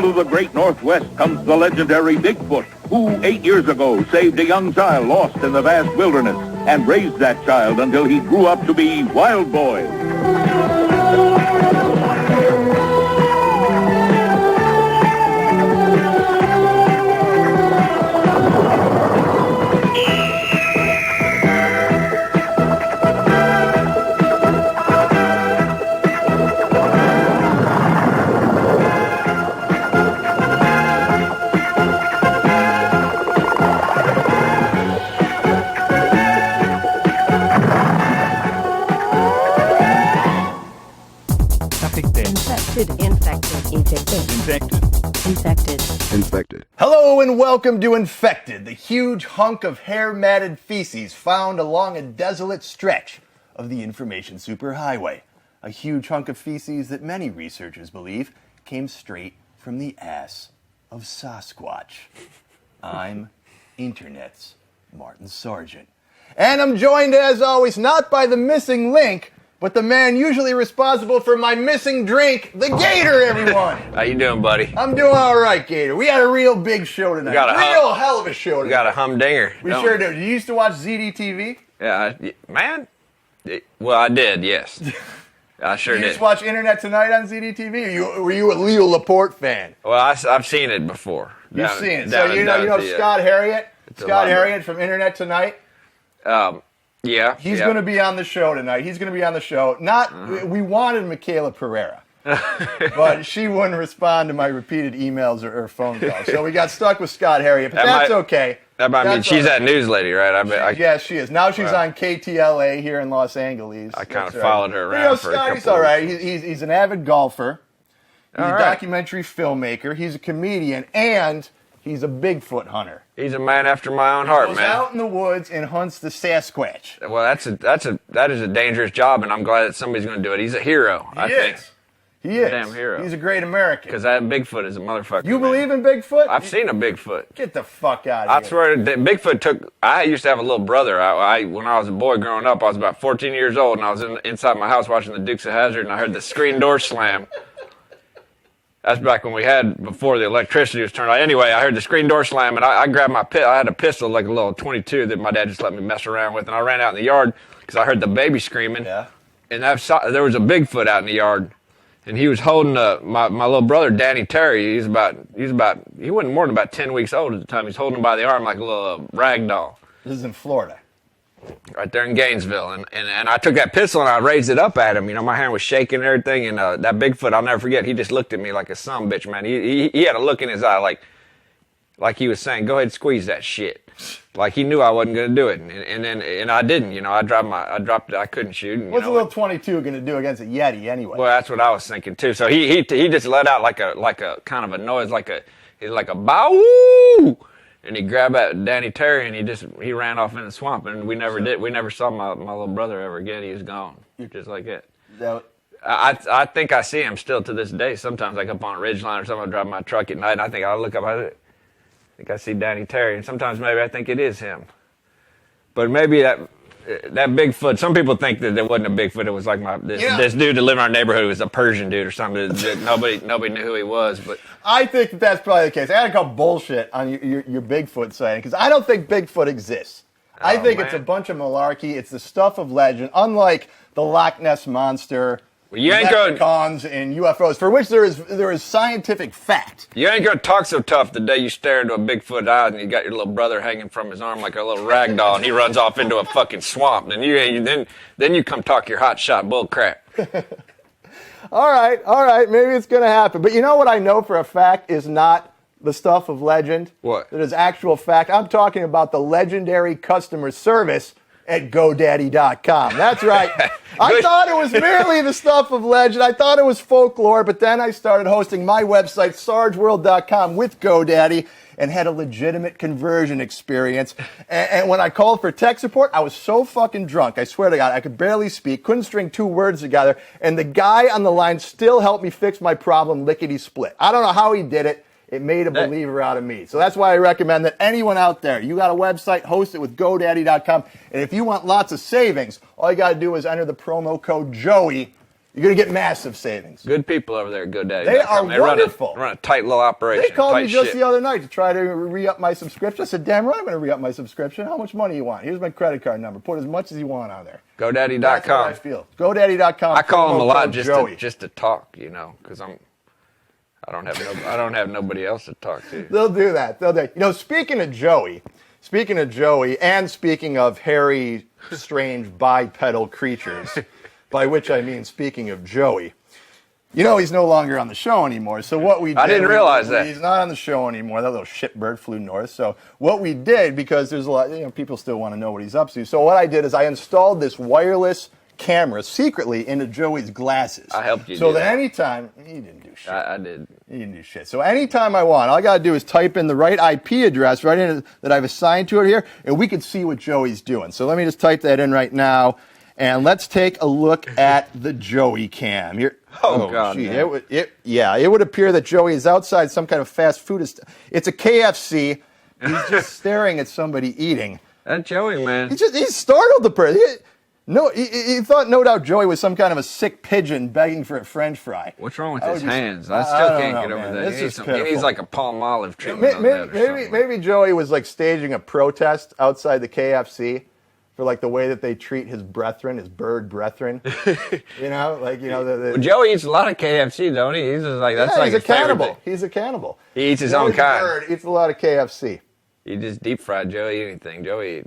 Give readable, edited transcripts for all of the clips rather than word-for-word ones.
Out of the great Northwest comes the legendary Bigfoot, who 8 years ago saved a young child lost in the vast wilderness and raised that child until he grew up to be Wild Boy. Infected. Hello and welcome to Infected, the huge hunk of hair-matted feces found along a desolate stretch of the information superhighway. A huge hunk of feces that many researchers believe came straight from the ass of Sasquatch. I'm Internet's Martin Sargent. And I'm joined, as always, not by the missing link, but the man usually responsible for my missing drink, the Gator, everyone. How you doing, buddy? I'm doing all right, Gator. We had a real big show tonight. Real hell of a show tonight. We got a humdinger. We sure do. You used to watch ZDTV? Yeah, man. Well, I did, yes. I sure did. You used to watch Internet Tonight on ZDTV? Or were you a Leo Laporte fan? Well, I've seen it before. You've seen it. So you know Scott Herriot? Scott Herriot from Internet Tonight? Yeah. He's going to be on the show tonight. He's going to be on the show. We wanted Michaela Pereira, but she wouldn't respond to my repeated emails or phone calls. So we got stuck with Scott Herriot, but that's okay. That might mean she's that news lady, right? Yes, she is. Now she's on KTLA here in Los Angeles. I kind of followed her around for a couple Scotty's all right. He's an avid golfer. He's a documentary filmmaker. He's a comedian, and he's a Bigfoot hunter. He's a man after my own heart, man. He goes out in the woods and hunts the Sasquatch. Well, that is a dangerous job, and I'm glad that somebody's going to do it. He's a hero, I think. He is. Damn hero. He's a great American. Because that Bigfoot is a motherfucker. You believe in Bigfoot? I've seen a Bigfoot. Get the fuck out of here. I swear, Bigfoot I used to have a little brother. When I was a boy growing up, I was about 14 years old, and I was inside my house watching the Dukes of Hazzard, and I heard the screen door slam. That's back when before the electricity was turned on. Anyway, I heard the screen door slam, and I grabbed my pistol. I had a pistol, like a little .22 that my dad just let me mess around with, and I ran out in the yard because I heard the baby screaming. Yeah. And there was a Bigfoot out in the yard, and he was holding my little brother, Danny Terry. He wasn't more than about 10 weeks old at the time. He's holding him by the arm like a little rag doll. This is in Florida. Right there in Gainesville, and I took that pistol and I raised it up at him. You know, my hand was shaking and everything, and that Bigfoot, I'll never forget. He just looked at me like a sumbitch, man. He had a look in his eye like he was saying, "Go ahead and squeeze that shit." Like he knew I wasn't going to do it, and I didn't. You know, I dropped it. I couldn't shoot. And, what's a little .22 going to do against a Yeti anyway? Well, that's what I was thinking too. So he just let out like a kind of a noise, like a bow. And he grabbed at Danny Terry, and he ran off in the swamp, and we never saw my little brother ever again. He was gone, just like that. I think I see him still to this day. Sometimes, like up on a ridgeline or something, I drive my truck at night, and I think I look up, I think I see Danny Terry, and sometimes maybe I think it is him. But maybe that Bigfoot, some people think that it wasn't a Bigfoot. It was like this dude that lived in our neighborhood was a Persian dude or something. That nobody knew who he was. But I think that's probably the case. I had to call bullshit on your Bigfoot sighting because I don't think Bigfoot exists. I think it's a bunch of malarkey. It's the stuff of legend, unlike the Loch Ness Monster, leprechauns, and UFOs, for which there is scientific fact. You ain't gonna talk so tough the day you stare into a Bigfoot eye and you got your little brother hanging from his arm like a little rag doll, and he runs off into a fucking swamp. And then you come talk your hot shot bull crap. All right, maybe it's gonna happen. But you know what I know for a fact is not the stuff of legend? What? That is actual fact. I'm talking about the legendary customer service at GoDaddy.com. That's right. I thought it was merely the stuff of legend. I thought it was folklore, but then I started hosting my website, SargeWorld.com, with GoDaddy, and had a legitimate conversion experience. And when I called for tech support, I was so fucking drunk. I swear to God, I could barely speak, couldn't string two words together, and the guy on the line still helped me fix my problem lickety-split. I don't know how he did it. It made a believer out of me. So that's why I recommend that anyone out there, you got a website, host it with GoDaddy.com. And if you want lots of savings, all you got to do is enter the promo code Joey You're going to get massive savings. Good people over there at GoDaddy. They are wonderful. Run a tight little operation. They called me just ship. the other night to try to re-up my subscription. I said, damn right I'm going to re-up my subscription. How much money you want? Here's my credit card number. Put as much as you want on there. GoDaddy.com. That's how I feel. GoDaddy.com. I call them a lot just to talk, because I don't have nobody else to talk to. They'll do that. Speaking of Joey, and speaking of hairy, strange bipedal creatures, by which I mean speaking of Joey, he's no longer on the show anymore. So what we did, I didn't realize that. He's not on the show anymore. That little shitbird flew north. So what we did, because there's a lot, people still want to know what he's up to. So what I did is I installed this wireless camera secretly into Joey's glasses. I helped you so do that. Anytime, he didn't do shit. I did. He didn't do shit. So anytime I want, all I got to do is type in the right IP address right in that I've assigned to it here, and we can see what Joey's doing. So let me just type that in right now. And let's take a look at the Joey cam. Here. Oh God! Gee, it would appear that Joey is outside some kind of fast food. It's a KFC. He's just staring at somebody eating. That Joey, man. He startled the person. He thought no doubt Joey was some kind of a sick pigeon begging for a French fry. What's wrong with his hands? I still can't get over that. He needs like a palm olive treatment. Maybe Joey was like staging a protest outside the KFC. For like the way that they treat his brethren, his bird brethren, Well, Joey eats a lot of KFC, don't he? He's just like that's like he's a cannibal. He's a cannibal. He eats his own kind. Bird eats a lot of KFC. You just deep fried Joey anything. Joey,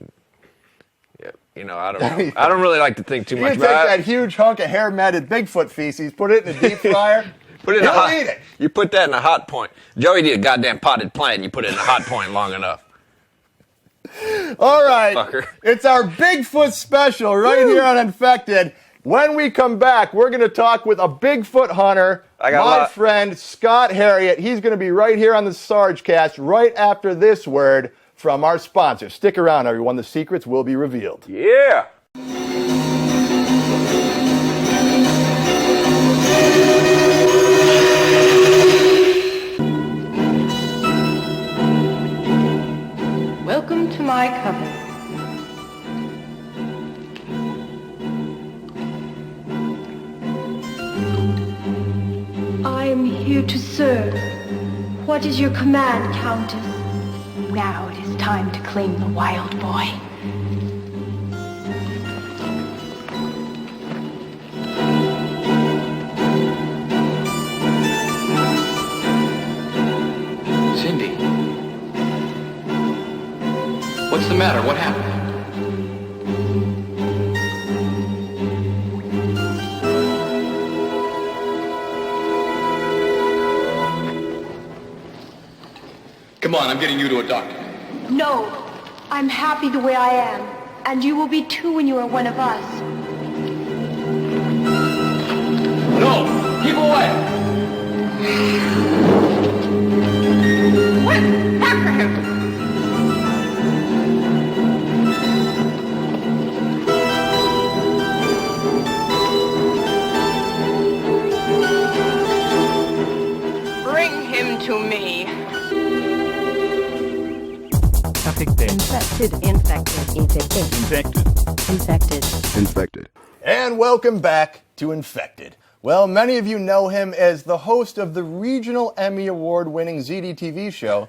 I don't really like to think too much about it. You take that huge hunk of hair matted Bigfoot feces, put it in a deep fryer. Eat it. You put that in a hot point. Joey did a goddamn potted plant, and you put it in a hot point long enough. All right, Fucker. It's our Bigfoot special right here on Infected. When we come back, we're going to talk with a Bigfoot hunter, my friend Scott Herriot. He's going to be right here on the Sargecast right after this word from our sponsor. Stick around, everyone. The secrets will be revealed. Yeah. Welcome to my coven. I am here to serve. What is your command, Countess? Now it is time to claim the wild boy. Cindy. What's the matter? What happened? Come on, I'm getting you to a doctor. No, I'm happy the way I am, and you will be too when you are one of us. No! Keep away! Quick, after him! Bring him to me. Infected. And welcome back to Infected. Well, many of you know him as the host of the regional Emmy Award-winning ZDTV show,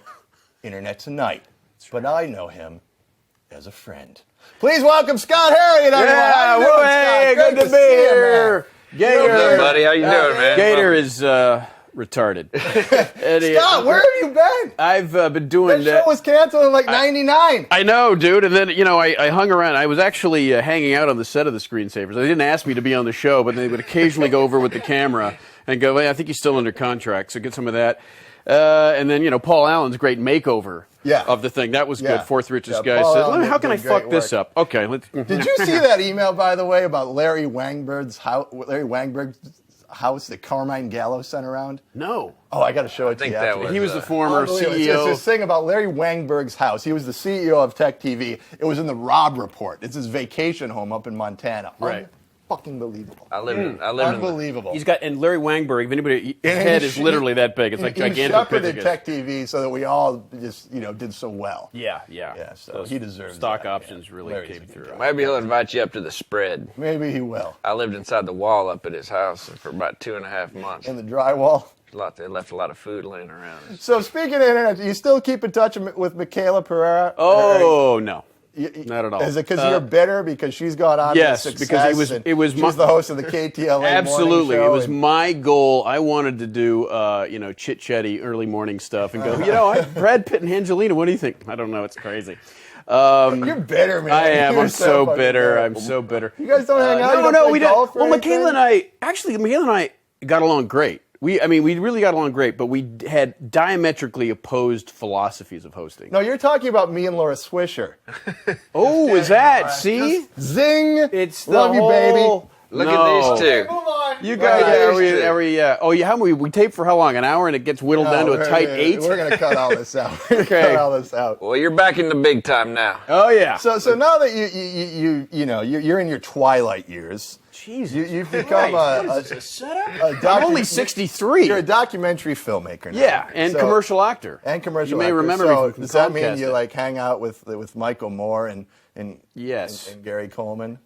Internet Tonight. But I know him as a friend. Please welcome Scott Herriot, everyone. How you doing, Scott? Good to be here. Gator. Hey, buddy. How you doing, man? Gator is retarded. Scott, where have you been? I've been doing that. Show was canceled in like 99. I know, dude. And then, I hung around. I was actually hanging out on the set of the Screensavers. They didn't ask me to be on the show, but they would occasionally go over with the camera and go, hey, I think he's still under contract, so get some of that. And then, Paul Allen's great makeover of the thing. That was good. Fourth richest guy said, how can I fuck this up? Okay. Did you see that email, by the way, about Larry Wangberg's house that Carmine Gallo sent around? No. Oh, I got to show it to you. He was the former CEO. It's this thing about Larry Wangberg's house. He was the CEO of Tech TV. It was in the Rob Report. It's his vacation home up in Montana. Right. fucking believable. I lived in Unbelievable. He's got, and Larry Wangberg, if anybody, his head is literally that big. It's like he gigantic. shepherded Tech TV so that we all just, did so well. Yeah. So Those he deserves stock that, options really Larry's came a through. good guy. Maybe he'll invite you up to the spread. Maybe he will. I lived inside the wall up at his house for about 2.5 months. In the drywall. They left a lot of food laying around. So speaking of internet, do you still keep in touch with Michaela Pereira? Oh, no. Not at all. Is it because you're bitter because she's gone on yes, to success? because she's the host of the KTLA absolutely. morning show It was my goal. I wanted to do chit-chatty early morning stuff and go, Brad Pitt and Angelina, what do you think? I don't know, it's crazy. You're bitter, man. I am. You're I'm so fucking bitter. I'm so bitter. You guys don't hang out? No, we don't. Well, Michaela and I got along great. We really got along great, but we had diametrically opposed philosophies of hosting. No, you're talking about me and Laura Swisher. Oh, is that? See? Zing! It's the Love you, baby. Look at these two. Move on. You guys, how many? We tape for how long? An hour, and it gets whittled down to a tight 8. We're gonna cut all this out. We're gonna cut all this out. Well, you're back in the big time now. Oh yeah. So now that you're in your twilight years, Jesus, you've become a setup. I'm only 63. You're a documentary filmmaker now. Yeah, and commercial actor. And commercial You may actor. remember so me from does that mean Comcast. you hang out with Michael Moore and Yes. and Gary Coleman?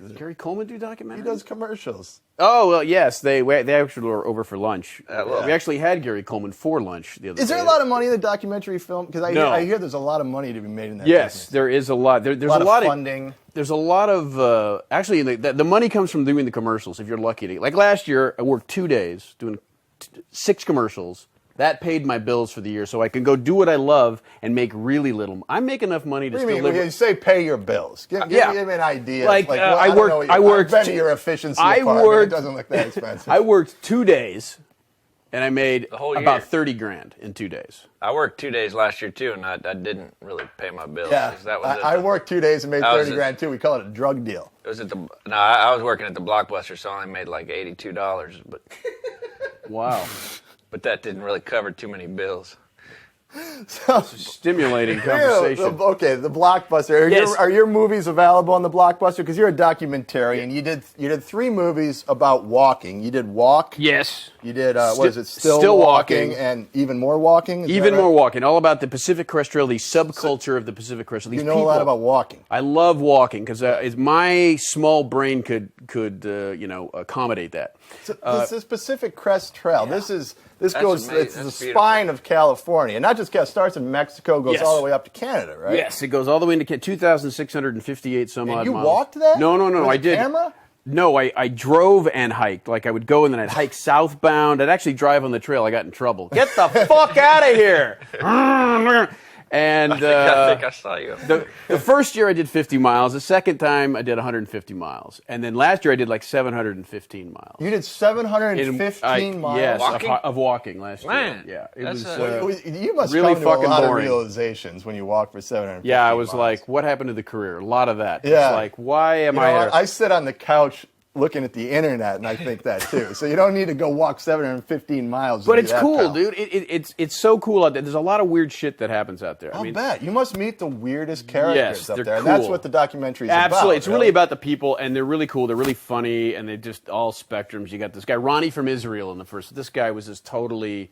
Does Gary Coleman do documentaries? He does commercials. Oh well, yes. They actually were over for lunch. well. We actually had Gary Coleman for lunch the other day. Is there a lot of money in the documentary film? Because I hear there's a lot of money to be made in that. Yes, business. there is a lot. There's a lot of of funding. There's a lot of actually the money comes from doing the commercials. If you're lucky to, like last year, I worked 2 days doing 6 commercials. That paid my bills for the year, so I can go do what I love and make really little. I make enough money to What do you still mean? live. When you say pay your bills. Give me an idea. Like, I worked. I've been to your efficiency apartment. It doesn't look that expensive. I worked 2 days, and I made The whole year. about $30,000 in 2 days. I worked 2 days last year too, and I didn't really pay my bills. Yeah, 'Cause that was I worked 2 days and made I was $30,000 too. We call it a drug deal. It was I was working at the Blockbuster, so I only made like $82, but Wow. but that didn't really cover too many bills. Stimulating conversation. The Blockbuster. Yes. Are your movies available on the Blockbuster? Because you're a documentarian. You did 3 movies about walking. You did Walk. Yes. You did what is it? Still Walking. Walking and Even More Walking. Is Even that right? more walking. All about the Pacific Crest Trail, the subculture of the Pacific Crest Trail. These You know a lot about walking. I love walking because my small brain could accommodate that. This is Pacific Crest Trail. This That's goes. amazing. It's That's the beautiful. spine of California. Not just starts in Mexico, goes Yes. all the way up to Canada, right? Yes, it goes all the way into 2,658 some And odd you miles. walked that? No, With I a did. camera? No, I drove and hiked. Like I would go and then I'd hike southbound. I'd actually drive on the trail. I got in trouble. Get the fuck out of here! And I think I saw you. the first year I did 50 miles. The second time I did 150 miles. And then last year I did like 715 miles. You did 715 miles. Yes, Walking? of walking last Man, year. Yeah, it that's was. You must really come to a fucking lot boring. of realizations when you walk for 750 Yeah, I was miles. like, what happened to the career? A lot of that. Yeah. It's like, why am You know, I here? I sit on the couch looking at the internet, and I think that too. So you don't need to go walk 715 miles. But to it's do that, cool, pal. dude. It's so cool out there. There's a lot of weird shit that happens out there. I'll bet. You must meet the weirdest characters Yes, up they're there. And that's cool. what the documentary is Absolutely. about. It's really about the people, and they're really cool. They're really funny, and they're just all spectrums. You got this guy, Ronnie from Israel, in the first. This guy was just totally...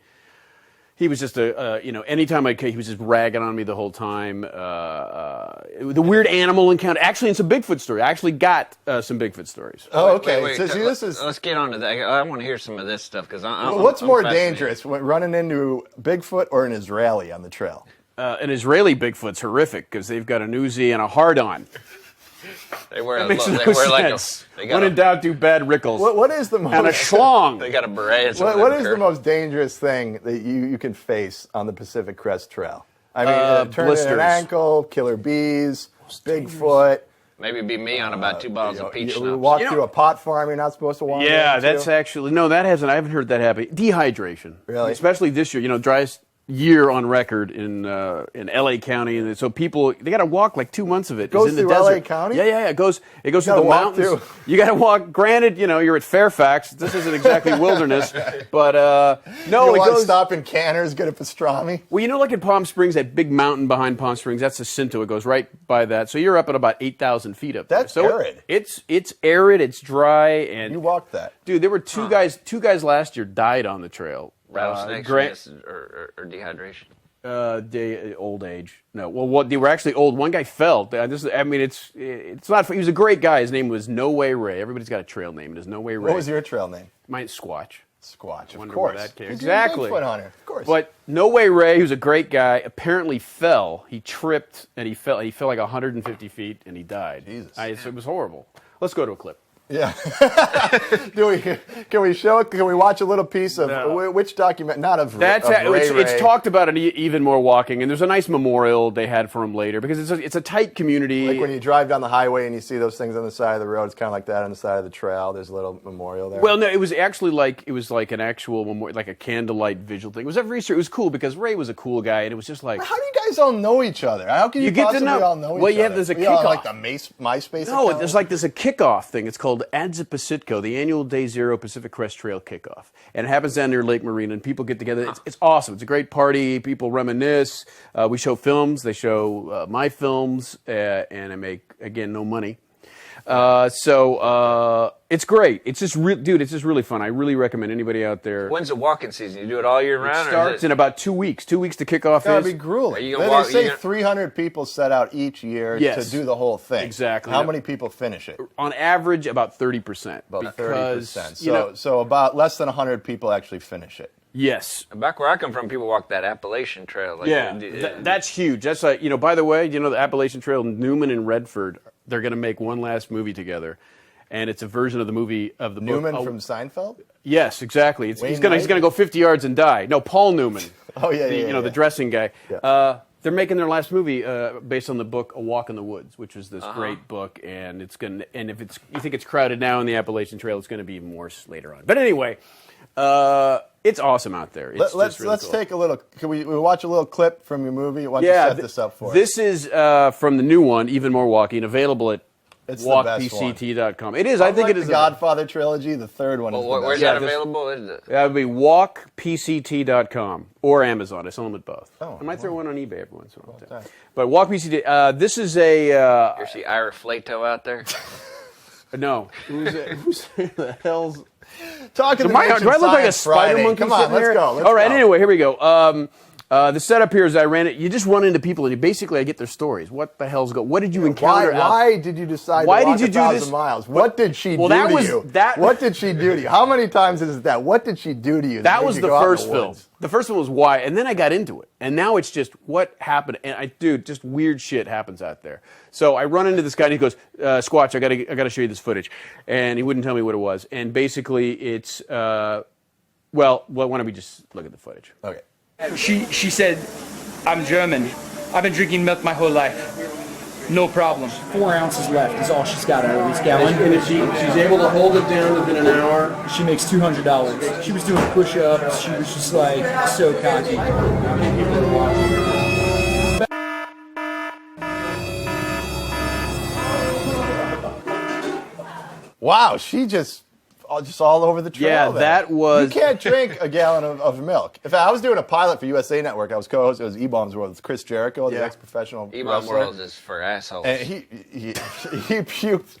He was just anytime he was just ragging on me the whole time. The weird animal encounter. Actually, in some Bigfoot story. I actually got some Bigfoot stories. Oh, okay. Wait, So see, this is... Let's get on to that. I want to hear some of this stuff because What's more dangerous, running into Bigfoot or an Israeli on the trail? An Israeli Bigfoot's horrific because they've got an Uzi and a hard-on. They wear That a makes they no wear like sense. a, they When got in doubt, do bad Rickles. What is the most... And a schlong. they got a beret. What is the most dangerous thing that you can face on the Pacific Crest Trail? I mean, turning blisters. an ankle, killer bees, Bigfoot. Maybe it'd be me on about 2 bottles of peach You schnapps. walk through a pot farm you're not supposed to walk Yeah, into. that's actually... No, that hasn't... I haven't heard that happen. Dehydration. Really? Especially this year. year on record in L.A. County, and so people they got to walk like 2 months of it. Goes it's in through the desert. LA County? Yeah. It goes through the gotta walk mountains. through. You got to walk. Granted, you're at Fairfax. This isn't exactly wilderness, but no, You it want to goes. stop in Canner's, get a pastrami? Well, like in Palm Springs, that big mountain behind Palm Springs, that's Jacinto. It goes right by that. So you're up at about 8,000 feet up there. That's so arid. It's arid. It's dry, and You walked that. dude, there were two guys. Two guys last year died on the trail. Rattlesnakes or dehydration. Old age. No, well, they were actually old. One guy fell. It's not. He was a great guy. His name was No Way Ray. Everybody's got a trail name. It is No Way Ray. What was your trail name? Mine's Squatch. Squatch, of Wonder course. where that came. 'Cause you're a Exactly. Bigfoot hunter, of course. But No Way Ray, who's a great guy, apparently fell. He tripped and he fell. He fell like 150 feet and he died. Jesus. It was horrible. Let's go to a clip. Yeah. Can we show it? Can we watch a little piece of which document? Not of That's of Ray it's Ray. talked about in Even More Walking, and there's a nice memorial they had for him later because it's a tight community. Like when you drive down the highway and you see those things on the side of the road, it's kind of like that on the side of the trail. There's a little memorial there. Well, no, it was actually like an actual memorial, like a candlelight visual thing. It was every Easter. It was cool because Ray was a cool guy, and it was just like how do you guys all know each other? How can you get to possibly know. all know Well, each other? there's a We all kickoff. like the MySpace. No, account? there's a kickoff thing. It's called Adzapacitco, the annual Day Zero Pacific Crest Trail kickoff, and it happens down near Lake Marina. And people get together. It's awesome. It's a great party. People reminisce. We show films. They show my films, and I make no money. So it's great. It's just dude. It's just really fun. I really recommend anybody out there. When's the walking season? You do it all year round? It starts in about 2 weeks. 2 weeks to kick off. That'd be grueling. Are you They gonna walk- say you gonna- 300 people set out each year Yes. to do the whole thing. Exactly. How many people finish it? On average, about 30%. About because, 30%. So about less than 100 people actually finish it. Yes. Back where I come from, people walk that Appalachian Trail. That's huge. That's like, by the way, the Appalachian Trail, Newman and Redford, they're going to make one last movie together. And it's a version of the movie of the Newman book. from Seinfeld? Yes, exactly. He's Wayne going Knight? to go 50 yards and die. No, Paul Newman. Oh, yeah. The dressing guy. Yeah. They're making their last movie based on the book A Walk in the Woods, which is this great book, and if you think it's crowded now in the Appalachian Trail, it's going to be even worse later on. But anyway, it's awesome out there. It's Let's really cool. take a little. Can we watch a little clip from your movie? Why don't you set this up for us? This is from the new one, Even More Walking, available at It's the best walkpct.com. It is. I think Unlike it is the Godfather trilogy. The third one is the Where's best. that available? Is it? That would be walkpct.com or Amazon. I sell them at both. Oh, I might throw one on eBay every once in a while. time. But walkpct. This is a You see Ira Flato out there? no. Who's the hell's? Talking Do I look like a spider monkey? Come on, sitting let's here? go. All right. Anyway, here we go. The setup here is I ran it. You just run into people and I get their stories. What the hell's What did you encounter? Why did you decide Why to walk did you do 1,000 this? miles? What did she do that to was- you? that- What did she do to you? How many times is that? What did she do to you? That made was you the go out in first the film. woods? The first one was why, and then I got into it, and now it's just what happened. And just weird shit happens out there. So I run into this guy, and he goes, "Squatch, I gotta show you this footage," and he wouldn't tell me what it was. And basically, it's why don't we just look at the footage? Okay. She said, I'm German. I've been drinking milk my whole life. No problem. 4 ounces left is all she's got out of this gallon. And if she's able to hold it down within an hour. She makes $200. She was doing push-ups. She was just like so cocky. Wow, she just all over the trail. Yeah, there. that was- You can't drink a gallon of milk. In fact, I was doing a pilot for USA Network. I was co-host. It was E-Bombs World with Chris Jericho, the ex-professional E-Bomb wrestler. World is for assholes. And he puked.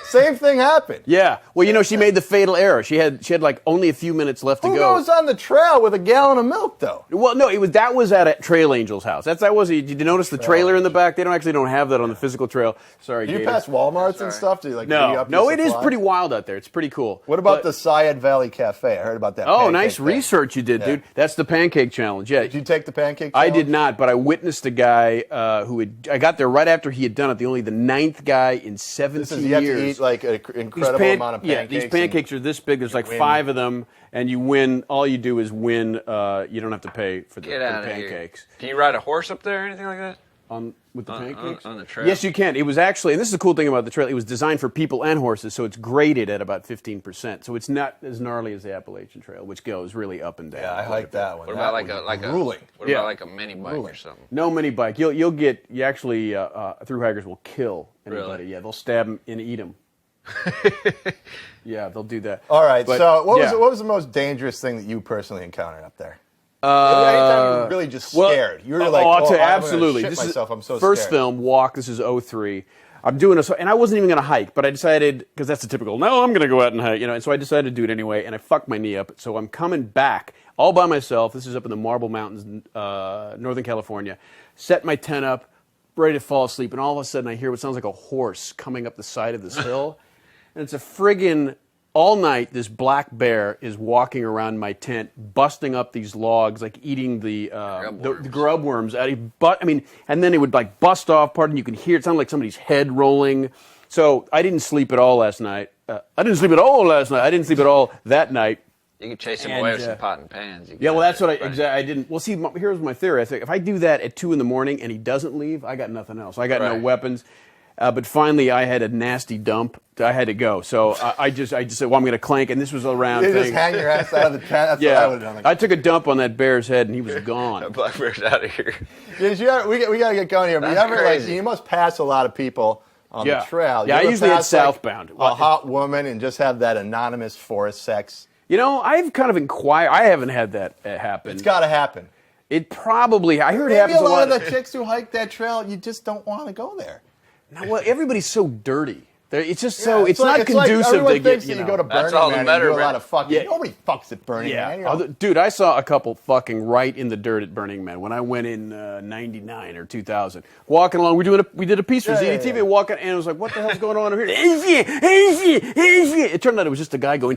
Same thing happened. Yeah. Well, she made the fatal error. She had like only a few minutes left to Who go. goes on the trail with a gallon of milk, though? Well, no, that was at a Trail Angel's house. Did you notice the trailer in the back? They don't have that on the physical trail. Sorry, Do you Gator. pass Walmarts and stuff? Do you dig No, up no, your it is supply? pretty wild out there. It's pretty cool. What about the Syed Valley Cafe? I heard about that. Oh, pancake nice thing. research you did, Yeah. dude. That's the pancake challenge. Yeah. Did you take the pancake I challenge? did not, but I witnessed a guy I got there right after he had done it. The ninth guy in 17 This is, you years. have to eat like an incredible amount of pancakes. Yeah, these pancakes are this big. There's like win. 5 of them, and you win. All you do is win. You don't have to pay for the Get out of pancakes. here. Can you ride a horse up there or anything like that? With the pancakes? On the trail. Yes, you can. It was actually, and this is the cool thing about the trail, it was designed for people and horses, so it's graded at about 15%. So it's not as gnarly as the Appalachian Trail, which goes really up and down. Yeah, I like that one. What about grueling? What about like a mini bike or something? No mini bike. You actually, thru hikers will kill anybody. Really? Yeah, they'll stab them and eat them. Yeah, they'll do that. All right, But, so what yeah. was the most dangerous thing that you personally encountered up there? Anytime you were really just scared. You were like, I'll tell you, I'm absolutely. gonna shit This myself. is I'm so first scared. film, Walk. This is 03. I'm doing and I wasn't even going to hike, but I decided, because that's the typical, no, I'm going to go out and hike, and so I decided to do it anyway, and I fucked my knee up, so I'm coming back all by myself. This is up in the Marble Mountains, Northern California. Set my tent up, ready to fall asleep, and all of a sudden I hear what sounds like a horse coming up the side of this hill, and it's a friggin', all night, this black bear is walking around my tent, busting up these logs, like eating the grub worms out of. And then it would like bust off part, and you can hear it sound like somebody's head rolling. So I didn't sleep at all last night. I didn't sleep at all that night. You could chase him away with some pot and pans. Yeah, well, that's what I didn't. Well, see, here's my theory. I think if I do that at 2 a.m. and he doesn't leave, I got nothing else. I got no weapons. But finally, I had a nasty dump. I had to go. So I just said, well, I'm going to clank. And this was a round thing. You just hang your ass out of the tent. That's what I would have done. I took a dump on that bear's head, and he was gone. Black bear's out of here. We got to get going here. But That's crazy. you must pass a lot of people on the trail. Yeah, I usually head pass, southbound. A hot woman and just have that anonymous forest sex. You know, I've kind of inquired. I haven't had that happen. It's got to happen. It probably. I heard it Maybe happens a lot of of the chicks who hike that trail, you just don't want to go there. Now, well, everybody's so dirty. It's just It's not like conducive everyone to thinks get. that you go to That's Burning all the Man better, and do a man. lot of fucking. Yeah. Nobody fucks at Burning Man. You know? Dude, I saw a couple fucking right in the dirt at Burning Man when I went in '99 or 2000. Walking along, we did a piece for ZDTV. Walking, and it was like, what the hell's going on over here? It turned out it was just a guy going,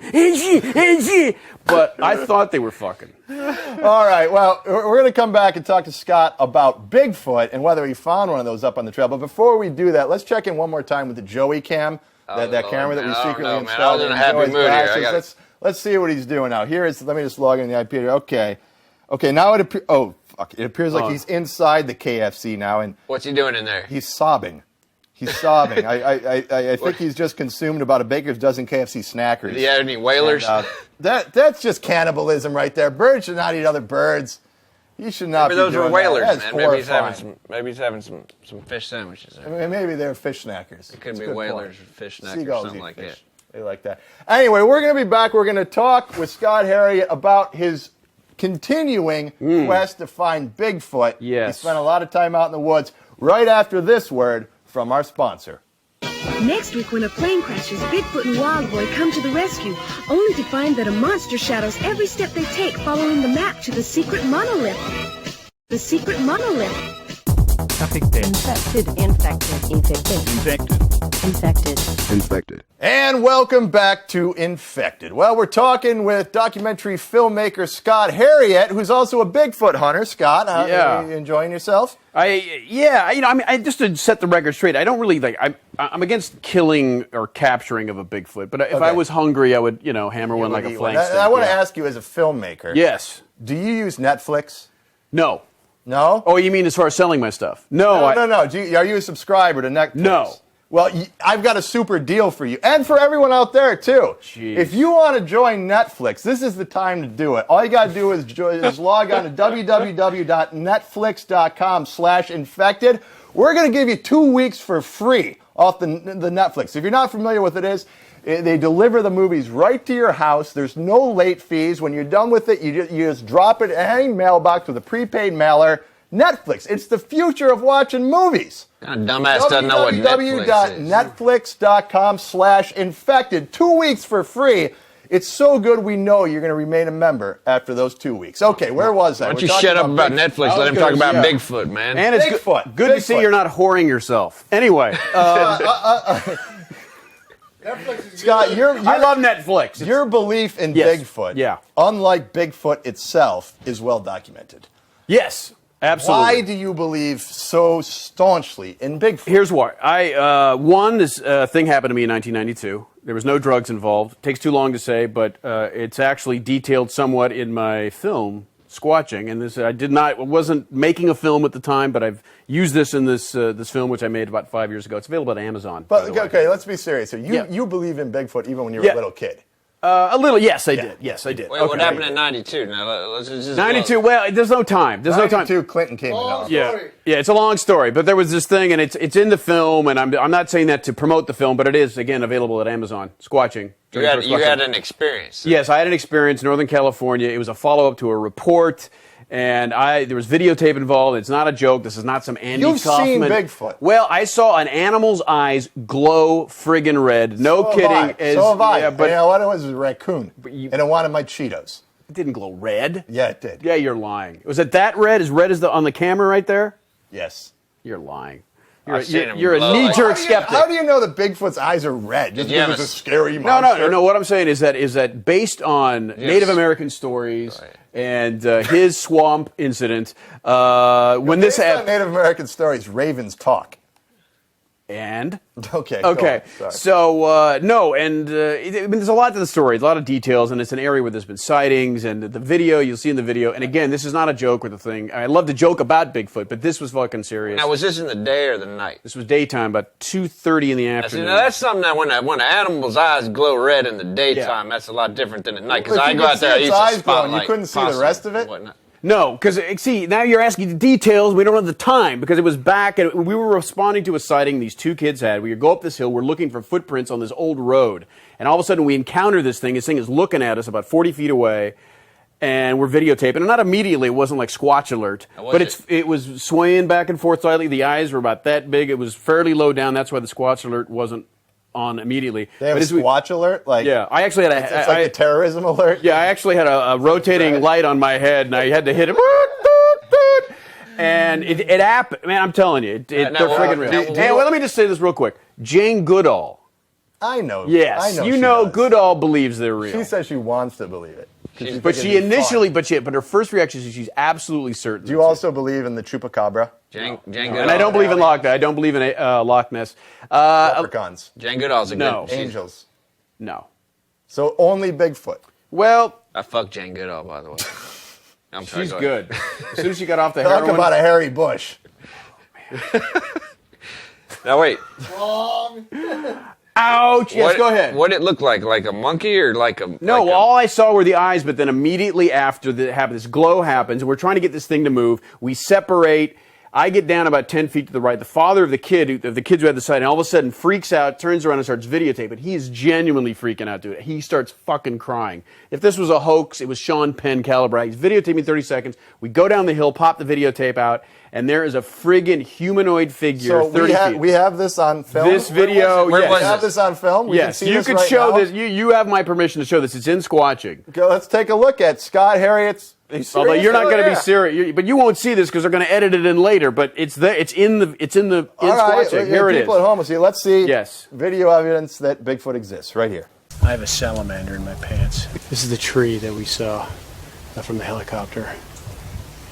but I thought they were fucking. All right, well, we're going to come back and talk to Scott about Bigfoot and whether he found one of those up on the trail. But before we do that, let's check in one more time with the Joey cam, that camera that we secretly installed. I was in a happy mood here. Let's see what he's doing now. Let me just log in the IP here. Okay, now it appears. Oh, fuck! It appears like he's inside the KFC now, and what's he doing in there? he's sobbing. He's sobbing. I think he's just consumed about a baker's dozen KFC snackers. Did he have any whalers? And, that's just cannibalism right there. Birds should not eat other birds. You should not. Maybe those were doing whalers, that. That's man. horrifying. Maybe he's having some fish sandwiches there. I mean, maybe they're fish snackers. It could That's be a good whalers, point. fish snackers, Seagulls something eat like fish. that. They like that. Anyway, we're going to be back. We're going to talk with Scott Herriot about his continuing quest to find Bigfoot. Yes. He spent a lot of time out in the woods. Right after this word from our sponsor. Next week, when a plane crashes, Bigfoot and Wild Boy come to the rescue, only to find that a monster shadows every step they take following the map to the secret monolith. The secret monolith. Infected. And welcome back to Infected. Well, we're talking with documentary filmmaker Scott Herriot, who's also a Bigfoot hunter. Scott, are you enjoying yourself? Just to set the record straight, I don't really I'm against killing or capturing of a Bigfoot, but if I was hungry, I would, hammer one like a flank steak. I want to ask you as a filmmaker. Yes. Do you use Netflix? No. No? Oh, you mean as far as selling my stuff? No. No. Are you a subscriber to Netflix? No. Well, I've got a super deal for you, and for everyone out there, too. Jeez. If you want to join Netflix, this is the time to do it. All you got to do is log on to www.netflix.com/infected. We're going to give you 2 weeks for free off the Netflix. If you're not familiar with what it is, they deliver the movies right to your house. There's no late fees. When you're done with it, you just drop it in any mailbox with a prepaid mailer. Netflix. It's the future of watching movies. Kind of dumbass doesn't know what Netflix is. www.netflix.com/infected. 2 weeks for free. It's so good we know you're going to remain a member after those 2 weeks. Okay, where was I? Why don't you shut up about Netflix? Let him talk about Bigfoot, man. And it's Bigfoot. good to see you're not whoring yourself. Anyway. Scott, I love Netflix. Your belief in Bigfoot, unlike Bigfoot itself, is well documented. Yes, absolutely. Why do you believe so staunchly in Bigfoot? Here's why. This thing happened to me in 1992. There was no drugs involved. It takes too long to say, but it's actually detailed somewhat in my film, Squatching, and this I wasn't making a film at the time, but I've used this in this film, which I made about 5 years ago. It's available at Amazon. But okay, let's be serious. So you believe in Bigfoot even when you were a little kid? A little, yes, I did. Yes, I did. Wait, what happened in '92? Now let's just 92. Well, there's no time. There's no time. 92, Clinton came in. Yeah, it's a long story, but there was this thing, and it's in the film, and I'm not saying that to promote the film, but it is again available at Amazon. Squatching. You had an experience. Yes, I had an experience in Northern California. It was a follow-up to a report, and there was videotape involved. It's not a joke. This is not some Andy Kaufman. You've seen Bigfoot. Well, I saw an animal's eyes glow friggin' red. No kidding. So have I. Yeah, but you know what? It was a raccoon, and it wanted my Cheetos. It didn't glow red. Yeah, it did. Yeah, you're lying. Was it that red? As red as on the camera right there? Yes. You're lying. You're a knee-jerk skeptic. How do you know that Bigfoot's eyes are red? Just because it's a scary monster? No. What I'm saying is that based on Native American stories and his swamp incident, when this happened, Native American stories, ravens talk. And okay. So no, and there's a lot to the story, a lot of details, and it's an area where there's been sightings, and the video you'll see in the video. And again, this is not a joke or the thing. I love to joke about Bigfoot, but this was fucking serious. Now, was this in the day or the night? This was daytime, about 2:30 in the afternoon. Now that's something that when an animal's eyes glow red in the daytime, that's a lot different than at night. Because I go out there, I use a spotlight. You couldn't see the rest of it. No, because, see, now you're asking the details. We don't have the time because it was back, and we were responding to a sighting these two kids had. We go up this hill. We're looking for footprints on this old road. And all of a sudden, we encounter this thing. This thing is looking at us about 40 feet away, and we're videotaping. And not immediately. It wasn't like Squatch Alert. But it was swaying back and forth slightly. The eyes were about that big. It was fairly low down. That's why the Squatch Alert wasn't on immediately. They have a Squatch Alert? I actually had it's like a terrorism alert? Yeah, I actually had a rotating light on my head, and I had to hit it. And it happened. Man, I'm telling you, they're friggin' real. Hey, let me just say this real quick. Jane Goodall. I know. Yes, I know you know Goodall believes they're real. She says she wants to believe it. But her first reaction is she's absolutely certain. Do you also believe in the Chupacabra? Jane Goodall. And I don't believe in Loch Ness. I don't believe in Loch Ness. Leprechauns. Jane Goodall's a good. Angels. No. So only Bigfoot. Well, I fucked Jane Goodall, by the way. I'm sorry, she's good. As soon as she got off the Talk heroin. about a hairy bush. Now wait. Wrong. Ouch! Yes, go ahead. What did it look like a monkey or like a? No, like all I saw were the eyes. But then immediately after that happened, this glow happens. We're trying to get this thing to move. We separate. I get down about 10 feet to the right. The father of the kids who had the sighting, all of a sudden freaks out, turns around and starts videotaping. He is genuinely freaking out, dude. He starts fucking crying. If this was a hoax, it was Sean Penn caliber. He's videotaping 30 seconds. We go down the hill, pop the videotape out, and there is a friggin' humanoid figure 30 feet. We have this on film? This video, we have this on film? We yes, can see you this could right show now? this. You have my permission to show this. It's in Squatching. Okay, let's take a look at Scott Herriot's. Although you're not going to be serious, but you won't see this because they're going to edit it in later. But it's in Squatching. Here it is. People at home will see. Let's see. Yes. Video evidence that Bigfoot exists right here. I have a salamander in my pants. This is the tree that we saw from the helicopter,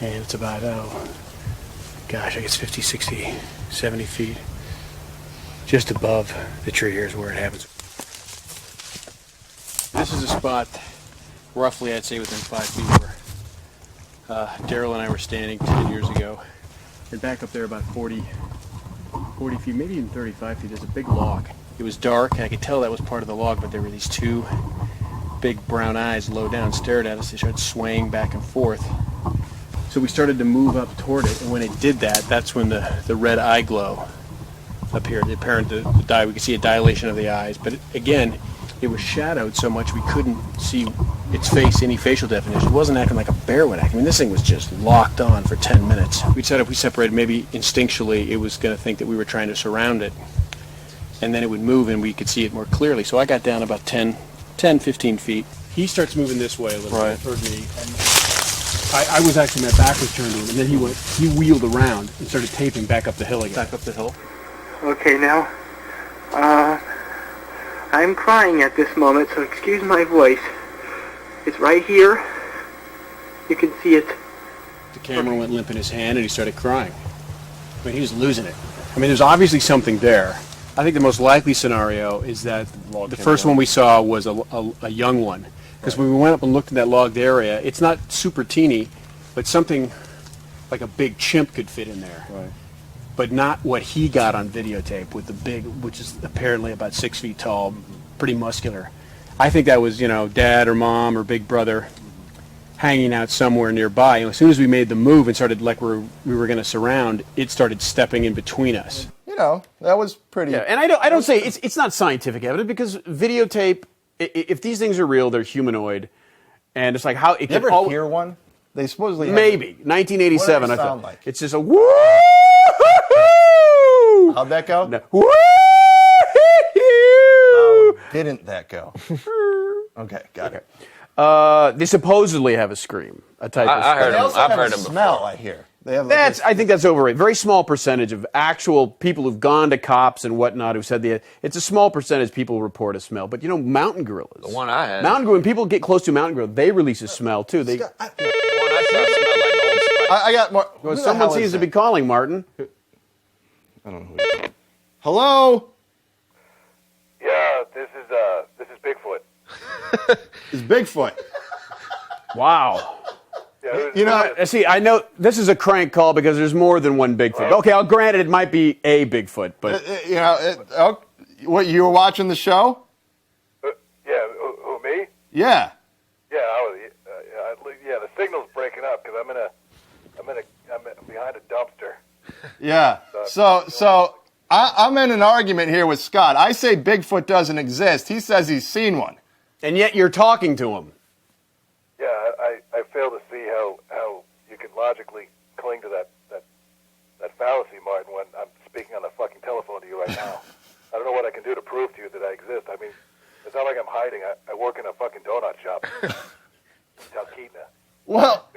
and it's about I guess 50, 60, 70 feet. Just above the tree here is where it happens. This is a spot, roughly I'd say within 5 feet where Daryl and I were standing 10 years ago. And back up there about 40 feet, maybe even 35 feet, there's a big log. It was dark, and I could tell that was part of the log, but there were these two big brown eyes low down, stared at us. They started swaying back and forth. So we started to move up toward it, and when it did that, that's when the red eye glow appeared. We could see a dilation of the eyes, but again, it was shadowed so much we couldn't see its face, any facial definition. It wasn't acting like a bear would act. I mean, this thing was just locked on for 10 minutes. We decided if we separated, maybe instinctually it was going to think that we were trying to surround it, and then it would move and we could see it more clearly. So I got down about 10, 15 feet. He starts moving this way a little bit toward me, and I was actually, my back was turned to him, and then he wheeled around and started taping back up the hill again. Back up the hill. Okay, now, I'm crying at this moment, so excuse my voice. It's right here. You can see it. The camera went limp in his hand, and he started crying. I mean, he was losing it. I mean, there's obviously something there. I think the most likely scenario is that the first one we saw was a young one. Because when we went up and looked in that logged area, it's not super teeny. but something like a big chimp could fit in there. Right. But not what he got on videotape with the big, which is apparently about 6 feet tall, pretty muscular. I think that was, dad or mom or big brother hanging out somewhere nearby. And as soon as we made the move and started like we were going to surround, it started stepping in between us. That was pretty. Yeah, and I don't say it's not scientific evidence because videotape. If these things are real, they're humanoid, and it's like how it You can ever hear one? They supposedly have maybe 1987. What do they I sound thought like? it's just a woo. How'd that go? No. Woo. How didn't that go? Okay, got it. They supposedly have a scream, a type of. I heard They them. also I've have heard a them smell. before. I hear they have. I think that's overrated. Very small percentage of actual people who've gone to cops and whatnot who said it's a small percentage people report a smell. But mountain gorillas. The one I had. Mountain gorilla. When people get close to a mountain gorilla, they release a smell too. They. The one I saw smelled like Old Spice. I got more. Well, someone seems to be calling, Martin. I don't know who. Hello. Yeah, this is Bigfoot. It's Bigfoot. Wow. Yeah, See, I know this is a crank call because there's more than one Bigfoot. Okay, I'll grant it might be a Bigfoot, but What, you were watching the show? who me? Yeah. Yeah, the signal's breaking up because I'm behind a dumpster. Yeah. So I'm in an argument here with Scott. I say Bigfoot doesn't exist. He says he's seen one. and yet you're talking to him. Yeah, I fail to see how you can logically cling to that fallacy, Martin, when I'm speaking on the fucking telephone to you right now. I don't know what I can do to prove to you that I exist. I mean, it's not like I'm hiding. I work in a fucking donut shop. Talkeetna. Well,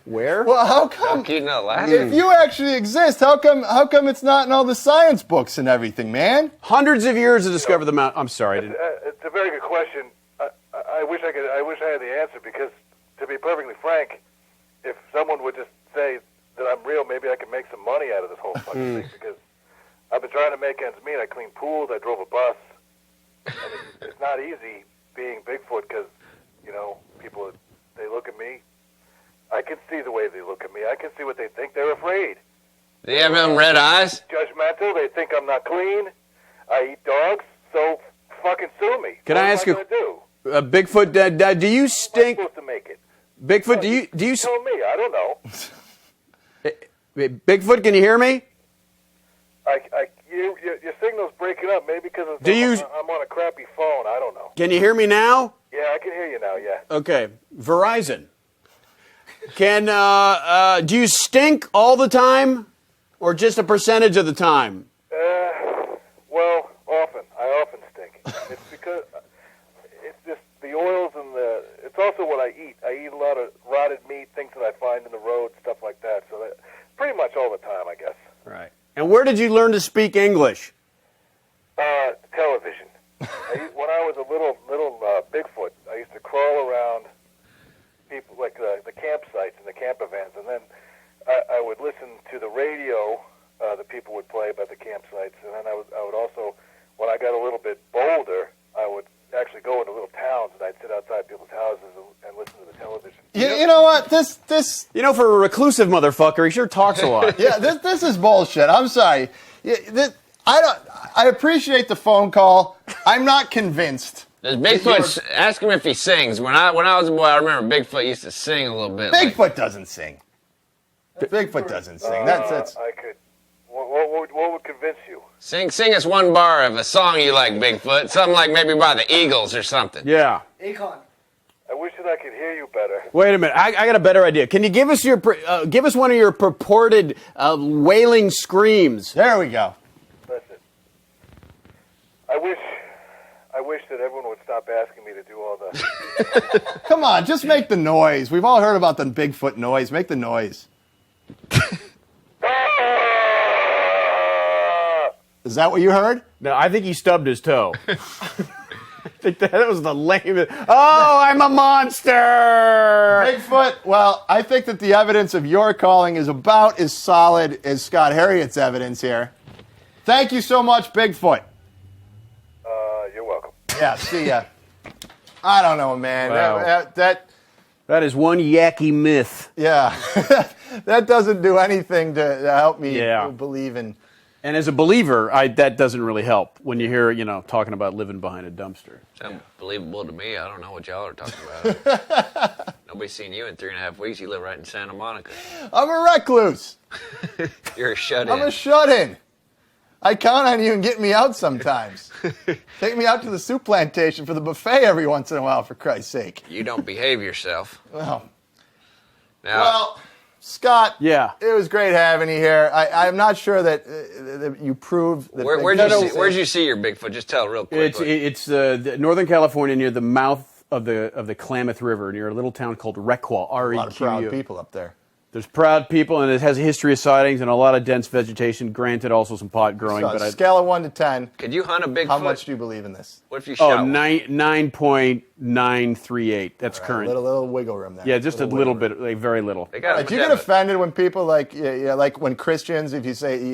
where? Well, how come? If you actually exist, how come it's not in all the science books and everything, man? Hundreds of years to discover the mountain. I'm sorry. It's a very good question. I wish I had the answer because, to be perfectly frank, if someone would just say that I'm real, maybe I could make some money out of this whole fucking thing. Because I've been trying to make ends meet. I cleaned pools. I drove a bus. And it's not easy being Bigfoot because, people, they look at me. I can see the way they look at me. I can see what they think. They're afraid. Do you have them red eyes? Judgmental. They think I'm not clean. I eat dogs. So fucking sue me. Can I ask you? Bigfoot, do you stink? I'm supposed to make it. Bigfoot, do you? Tell me. I don't know. Bigfoot, can you hear me? Your signal's breaking up. Maybe because I'm on a crappy phone. I don't know. Can you hear me now? Yeah, I can hear you now. Yeah. Okay, Verizon. Can do you stink all the time, or just a percentage of the time? Well, often. I often stink. It's because it's just the oils and it's also what I eat. I eat a lot of rotted meat, things that I find in the road, stuff like that. So that, pretty much all the time, I guess. Right. And where did you learn to speak English? Television. When I was a little Bigfoot, I used to crawl around people like the campsites and the camper vans, and then I would listen to the radio that people would play about the campsites, and then I would also, when I got a little bit bolder, I would actually go into little towns and I'd sit outside people's houses and listen to the television. You know what? This for a reclusive motherfucker, he sure talks a lot. Yeah, this is bullshit. I'm sorry. I appreciate the phone call. I'm not convinced. Does Bigfoot ask him if he sings? When I was a boy, I remember Bigfoot used to sing a little bit. Bigfoot doesn't sing. Bigfoot doesn't sing. That's. I could. What would convince you? Sing us one bar of a song you like, Bigfoot. Something like maybe by the Eagles or something. Yeah. Akon. I wish that I could hear you better. Wait a minute. I got a better idea. Can you give us give us one of your purported wailing screams? There we go. Listen. I wish that everyone would stop asking me to do all the... Come on, just make the noise. We've all heard about the Bigfoot noise. Make the noise. Is that what you heard? No, I think he stubbed his toe. I think that was the lamest. Oh, I'm a monster! Bigfoot, well, I think that the evidence of your calling is about as solid as Scott Herriot's evidence here. Thank you so much, Bigfoot. You're welcome. Yeah, see ya. I don't know, man. Wow. That is one yucky myth. Yeah. That doesn't do anything to help me believe in. And as a believer, that doesn't really help when you hear, talking about living behind a dumpster. It's unbelievable to me. I don't know what y'all are talking about. Nobody's seen you in 3.5 weeks. You live right in Santa Monica. I'm a recluse. You're a shut-in. I'm a shut-in. I count on you and get me out sometimes. Take me out to the soup plantation for the buffet every once in a while, for Christ's sake. You don't behave yourself. Well, Now, Scott, yeah, it was great having you here. I'm not sure that you proved that. Where'd you see your Bigfoot? Just tell real quick. It's Northern California, near the mouth of the Klamath River, near a little town called Requa. A lot of proud people up there. There's proud people, and it has a history of sightings and a lot of dense vegetation. Granted, also some pot growing. So, but scale of 1 to 10. Could you hunt a Bigfoot? How much do you believe in this? What if you shot one? 9.938. That's current. A little wiggle room there. Yeah, just a little bit, like very little. Do you get offended when people like when Christians, if you say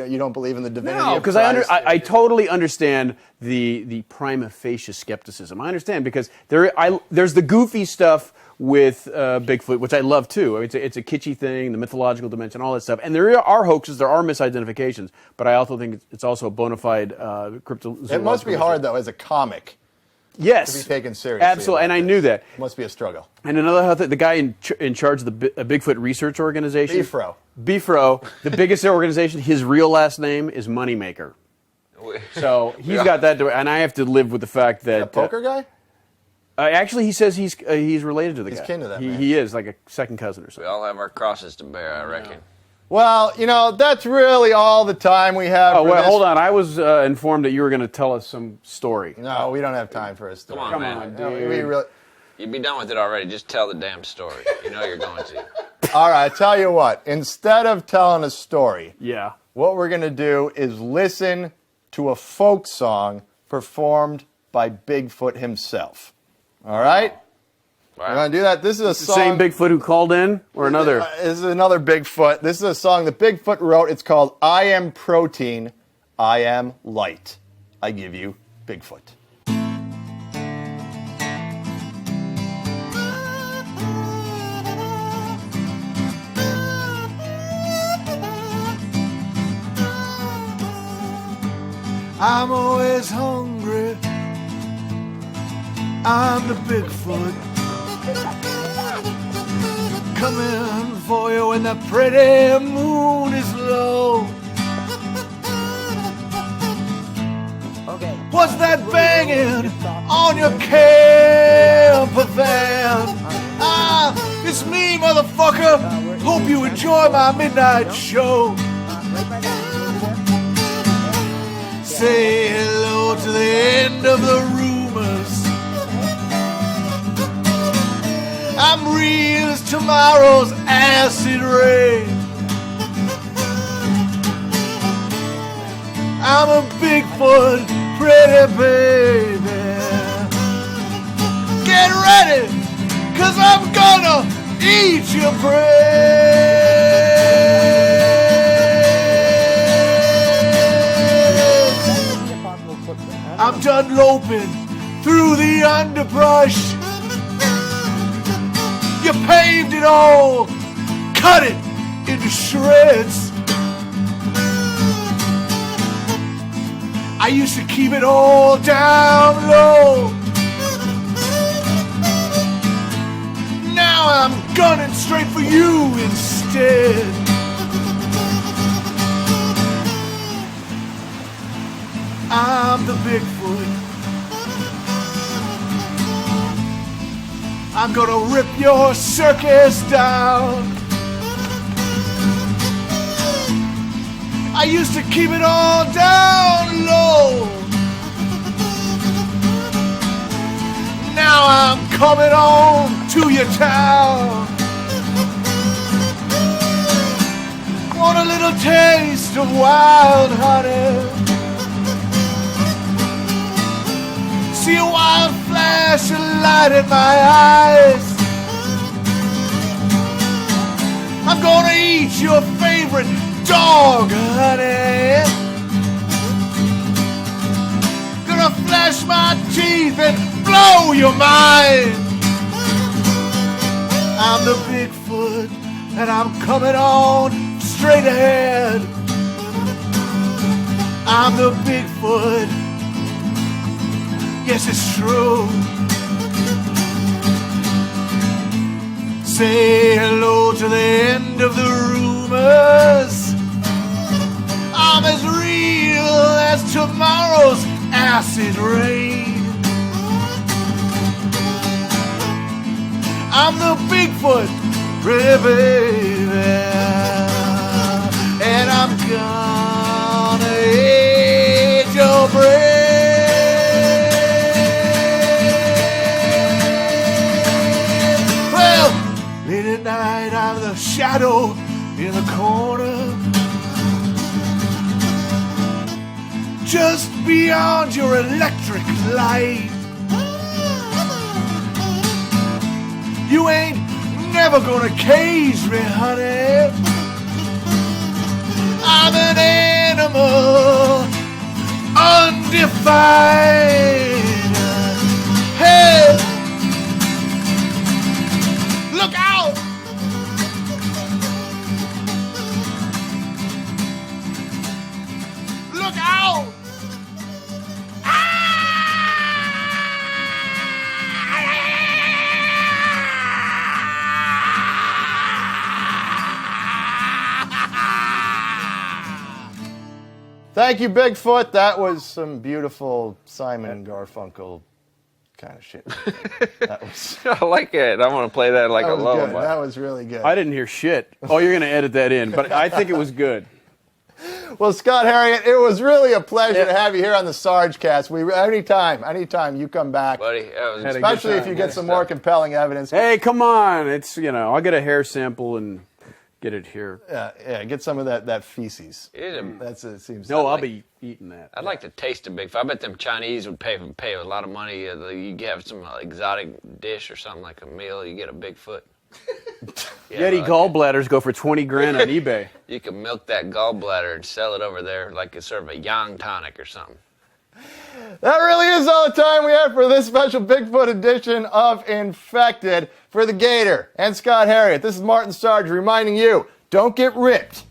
you don't believe in the divinity? No, because I totally understand the prima facie skepticism. I understand because there's the goofy stuff with Bigfoot, which I love too. I mean, it's a kitschy thing, the mythological dimension, all that stuff. And there are hoaxes, there are misidentifications, but I also think it's also a bona fide cryptozoological. It must be hard, though, as a comic. Yes. To be taken seriously. Absolutely, and I knew that. It must be a struggle. And another thing, the guy in charge of the Bigfoot Research Organization. BFRO, the biggest organization, his real last name is Moneymaker. So he's got that, and I have to live with the fact that... A poker guy? Actually, he says he's related to the guy. He's kin to that man. He is, like a second cousin or something. We all have our crosses to bear, I reckon. Well, that's really all the time we have for this. Hold on. I was informed that you were going to tell us some story. No, we don't have time for a story. Come on, dude. You'd be done with it already. Just tell the damn story. You know you're going to. All right, I tell you what. Instead of telling a story, yeah, what we're going to do is listen to a folk song performed by Bigfoot himself. All right? We're going to do that. This is a song. The same Bigfoot who called in, or another? This is another Bigfoot. This is a song that Bigfoot wrote. It's called I Am Protein, I Am Light. I give you Bigfoot. I'm always hungry. I'm the Bigfoot. Coming for you when the pretty moon is low. Okay. What's that banging on your camper van? It's me, motherfucker. Hope you enjoy my midnight show. Say hello to the end of the rumors. I'm real as tomorrow's acid rain. I'm a Bigfoot pretty baby. Get ready, 'cause I'm gonna eat your brain. I'm done loping through the underbrush. You paved it all, cut it into shreds. I used to keep it all down low. Now I'm gunning straight for you instead. I'm the Bigfoot. I'm gonna rip your circus down. I used to keep it all down low. Now I'm coming on to your town. Want a little taste of wild honey? See a wild flash of light in my eyes. I'm gonna eat your favorite dog, honey. Gonna flash my teeth and blow your mind. I'm the Bigfoot, and I'm coming on straight ahead. I'm the Bigfoot. Yes, it's true. Say hello to the end of the rumors. I'm as real as tomorrow's acid rain. I'm the Bigfoot, pretty baby, and I'm gonna eat your brain. Well, late at night I'm the shadow in the corner, just beyond your electric light. You ain't never gonna cage me, honey. I'm an animal, undefined. Hey, look out! Look out! Thank you, Bigfoot. That was some beautiful Simon and Garfunkel kind of shit. That was. I like it. I want to play that like That a was lullaby. good. That was really good. I didn't hear shit. Oh, you're going to edit that in, but I think it was good. Well, Scott Herriot, it was really a pleasure to have you here on the Sargecast. Anytime you come back, Buddy, that was especially if you get some more compelling evidence. Hey, come on. It's, I'll get a hair sample and get it here. Yeah, get some of that feces. It seems. No, I'll be eating that. I'd like to taste a Bigfoot. I bet them Chinese would pay a lot of money. You have some exotic dish or something like a meal. You get a Bigfoot. Yeti gallbladders go for $20,000 on eBay. You can milk that gallbladder and sell it over there like a sort of a yang tonic or something. That really is all the time we have for this special Bigfoot edition of Infected. For the Gator and Scott Herriot, this is Martin Sargent reminding you, don't get ripped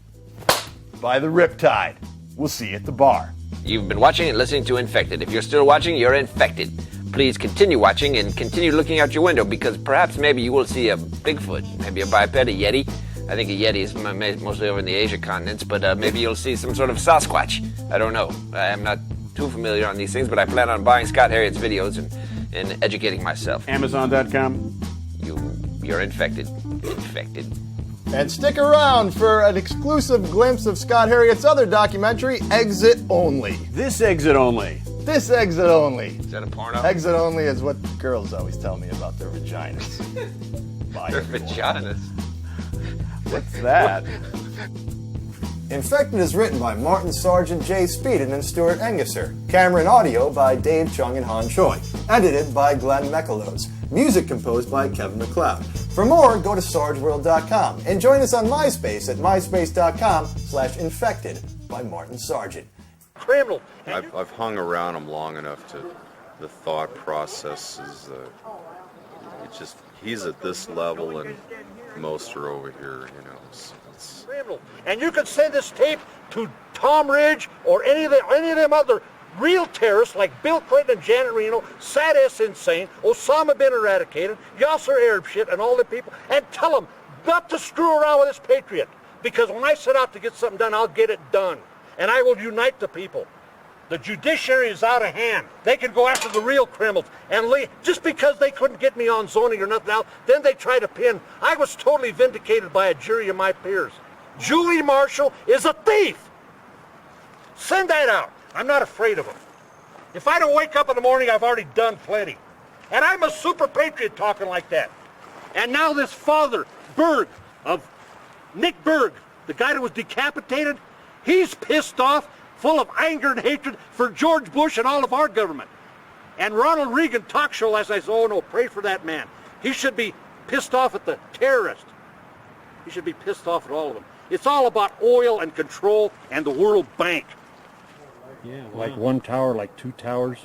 by the riptide. We'll see you at the bar. You've been watching and listening to Infected. If you're still watching, you're infected. Please continue watching and continue looking out your window because perhaps maybe you will see a Bigfoot, maybe a biped, a Yeti. I think a Yeti is mostly over in the Asia continents, but maybe you'll see some sort of Sasquatch. I don't know. I am not too familiar on these things, but I plan on buying Scott Herriot's videos and educating myself. Amazon.com. You're infected. Infected. And stick around for an exclusive glimpse of Scott Herriot's other documentary, Exit Only. This Exit Only. This Exit Only. Is that a porno? Exit Only is what girls always tell me about their vaginas. Their vaginas? What's that? Infected is written by Martin Sargent, Jay Speiden, and Stewart Engesser. Camera and audio by Dave Chung and Han Choi. Edited by Glenn Mekalos. Music composed by Kevin MacLeod. For more, go to sargeworld.com and join us on MySpace at myspace.com/infected by Martin Sargent. Criminal. I've hung around him long enough to, the thought process is, it's just, he's at this level and most are over here, it's criminal. And you can send this tape to Tom Ridge or any of them other real terrorists like Bill Clinton and Janet Reno, Saddam Hussein, Osama bin Eradicated, Yasser Arab shit, and all the people, and tell them not to screw around with this patriot. Because when I set out to get something done, I'll get it done. And I will unite the people. The judiciary is out of hand. They can go after the real criminals. And just because they couldn't get me on zoning or nothing else, then they try to pin. I was totally vindicated by a jury of my peers. Julie Marshall is a thief. Send that out. I'm not afraid of him. If I don't wake up in the morning, I've already done plenty. And I'm a super patriot talking like that. And now this father, Berg, of Nick Berg, the guy that was decapitated, he's pissed off, full of anger and hatred for George Bush and all of our government. And Ronald Reagan talk show last night said, oh no, pray for that man. He should be pissed off at the terrorists. He should be pissed off at all of them. It's all about oil and control and the World Bank. Yeah, wow. Like one tower, like two towers,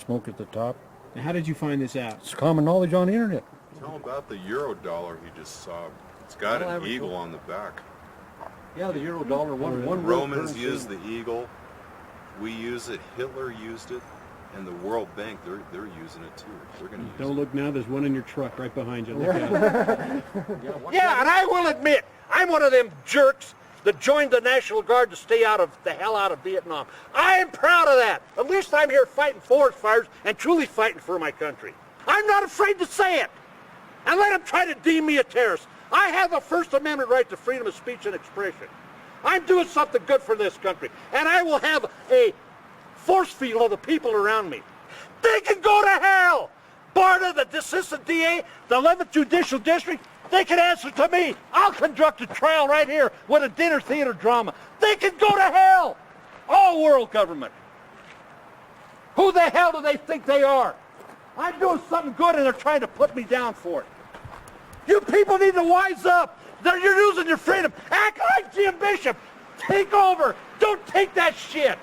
smoke at the top. Now, how did you find this out? It's common knowledge on the internet. How about the euro dollar he just saw? It's got an eagle on the back. Yeah, the euro dollar. One Romans used the eagle. We use it. Hitler used it. And the World Bank, they're using it too. They're going to use Don't look now. There's one in your truck right behind you. Look at it. Yeah, and I will admit, I'm one of them jerks that joined the National Guard to stay out of the hell out of Vietnam. I am proud of that. At least I'm here fighting forest fires and truly fighting for my country. I'm not afraid to say it. And let them try to deem me a terrorist. I have a First Amendment right to freedom of speech and expression. I'm doing something good for this country. And I will have a force field of the people around me. They can go to hell! Barta, the assistant DA, the 11th Judicial District, they can answer to me. I'll conduct a trial right here with a dinner theater drama. They can go to hell! All world government. Who the hell do they think they are? I'm doing something good and they're trying to put me down for it. You people need to wise up. You're losing your freedom. Act like Jim Bishop. Take over. Don't take that shit.